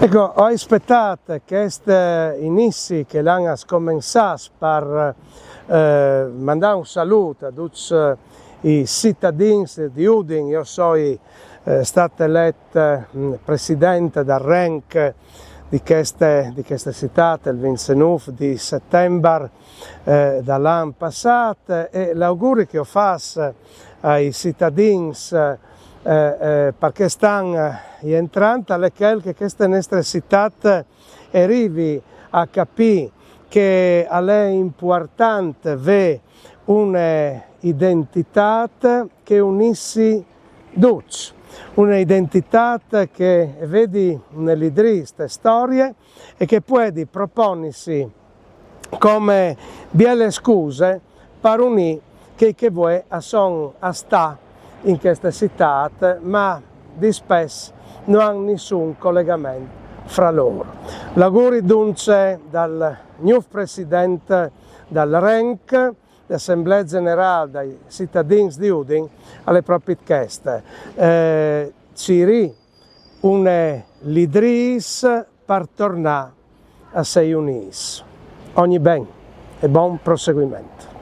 Ecco, ho aspettato che questi inizi che l'hanno scominciato per mandare un saluto a tutti i cittadini di Udine. Io sono stato eletto presidente del RENC di questa città il 29 di settembre dall'anno passato, e l'augurio che ho fatto ai cittadini perché stanno entrando è che questa nostra città arrivi a capire che è importante avere un'identità che unisce tutti, un'identità che vedi nelle triste storie e che può proporsi come belle scuse per unire che vuoi a stare in questa città, ma di spesso non hanno nessun collegamento fra loro. L'augurio dunque dal nuovo presidente del RENC, l'Assemblea Generale dei cittadini di Udine, alle proprie queste. Ci un lidris per tornare a sei unis. Ogni bene e buon proseguimento.